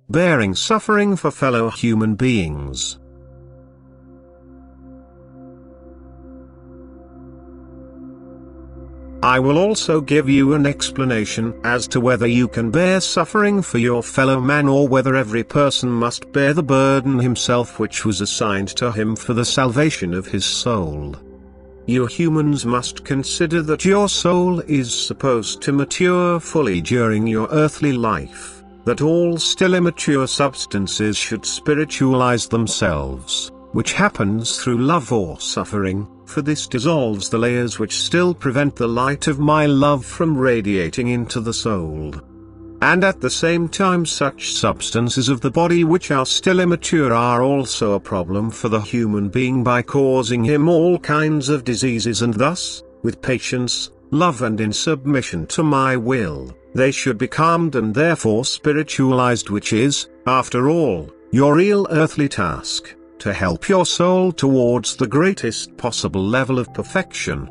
bearing suffering for fellow human beings. I will also give you an explanation as to whether you can bear suffering for your fellow man or whether every person must bear the burden himself which was assigned to him for the salvation of his soul. You humans must consider that your soul is supposed to mature fully during your earthly life, that all still immature substances should spiritualize themselves, which happens through love or suffering, for this dissolves the layers which still prevent the light of my love from radiating into the soul. And at the same time such substances of the body which are still immature are also a problem for the human being by causing him all kinds of diseases, and thus, with patience, love and in submission to my will, they should be calmed and therefore spiritualized, which is, after all, your real earthly task, to help your soul towards the greatest possible level of perfection.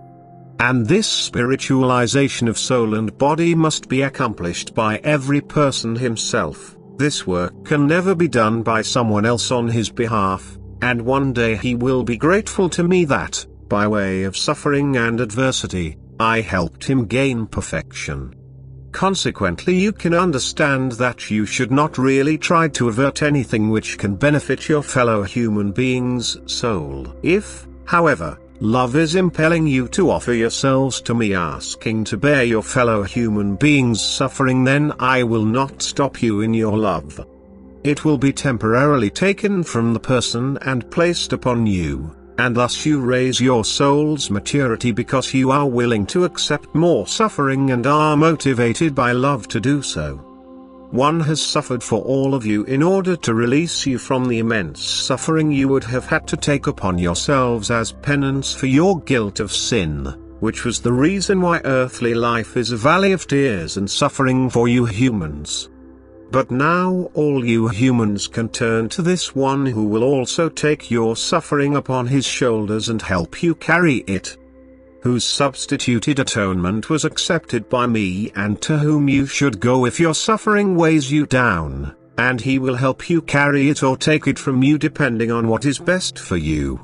And this spiritualization of soul and body must be accomplished by every person himself. This work can never be done by someone else on his behalf, and one day he will be grateful to me that, by way of suffering and adversity, I helped him gain perfection. Consequently, you can understand that you should not really try to avert anything which can benefit your fellow human being's soul. If, however, love is impelling you to offer yourselves to me asking to bear your fellow human being's suffering, then I will not stop you in your love. It will be temporarily taken from the person and placed upon you, and thus you raise your soul's maturity because you are willing to accept more suffering and are motivated by love to do so. One has suffered for all of you in order to release you from the immense suffering you would have had to take upon yourselves as penance for your guilt of sin, which was the reason why earthly life is a valley of tears and suffering for you humans. But now all you humans can turn to this one who will also take your suffering upon his shoulders and help you carry it, whose substituted atonement was accepted by me, and to whom you should go if your suffering weighs you down, and he will help you carry it or take it from you depending on what is best for you.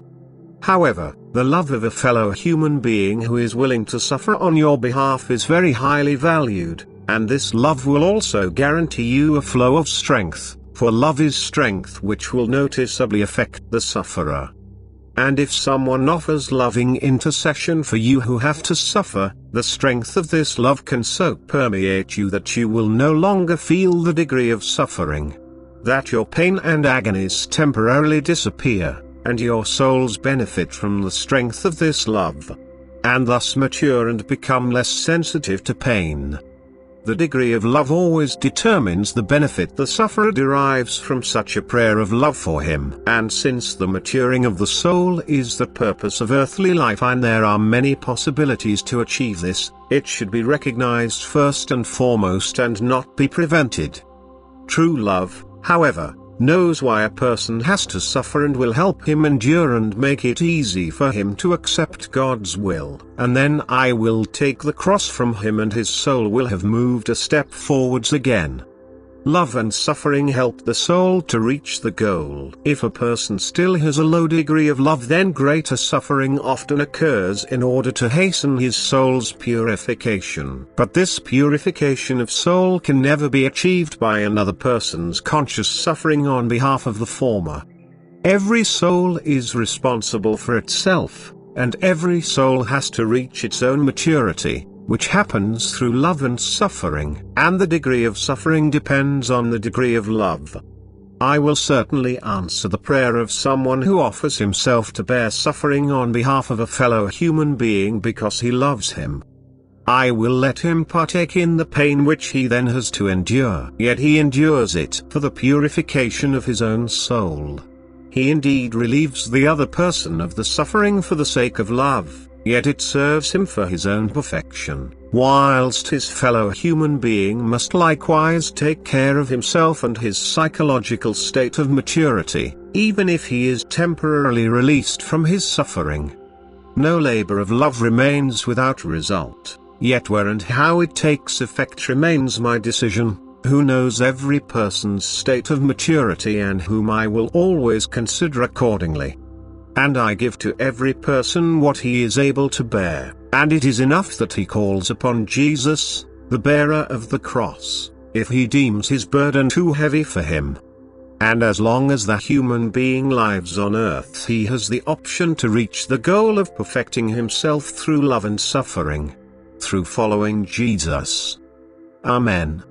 However, the love of a fellow human being who is willing to suffer on your behalf is very highly valued, and this love will also guarantee you a flow of strength, for love is strength which will noticeably affect the sufferer. And if someone offers loving intercession for you who have to suffer, the strength of this love can so permeate you that you will no longer feel the degree of suffering, that your pain and agonies temporarily disappear, and your souls benefit from the strength of this love, and thus mature and become less sensitive to pain. The degree of love always determines the benefit the sufferer derives from such a prayer of love for him. And since the maturing of the soul is the purpose of earthly life and there are many possibilities to achieve this, it should be recognized first and foremost and not be prevented. True love, however, knows why a person has to suffer and will help him endure and make it easy for him to accept God's will, and then I will take the cross from him and his soul will have moved a step forwards again. Love and suffering help the soul to reach the goal. If a person still has a low degree of love, then greater suffering often occurs in order to hasten his soul's purification. But this purification of soul can never be achieved by another person's conscious suffering on behalf of the former. Every soul is responsible for itself, and every soul has to reach its own maturity, which happens through love and suffering, and the degree of suffering depends on the degree of love. I will certainly answer the prayer of someone who offers himself to bear suffering on behalf of a fellow human being because he loves him. I will let him partake in the pain which he then has to endure, yet he endures it for the purification of his own soul. He indeed relieves the other person of the suffering for the sake of love, yet it serves him for his own perfection, whilst his fellow human being must likewise take care of himself and his psychological state of maturity, even if he is temporarily released from his suffering. No labor of love remains without result, yet where and how it takes effect remains my decision. who knows every person's state of maturity and whom I will always consider accordingly. And I give to every person what he is able to bear, and it is enough that he calls upon Jesus, the bearer of the cross, if he deems his burden too heavy for him. And as long as the human being lives on earth, he has the option to reach the goal of perfecting himself through love and suffering, through following Jesus. Amen.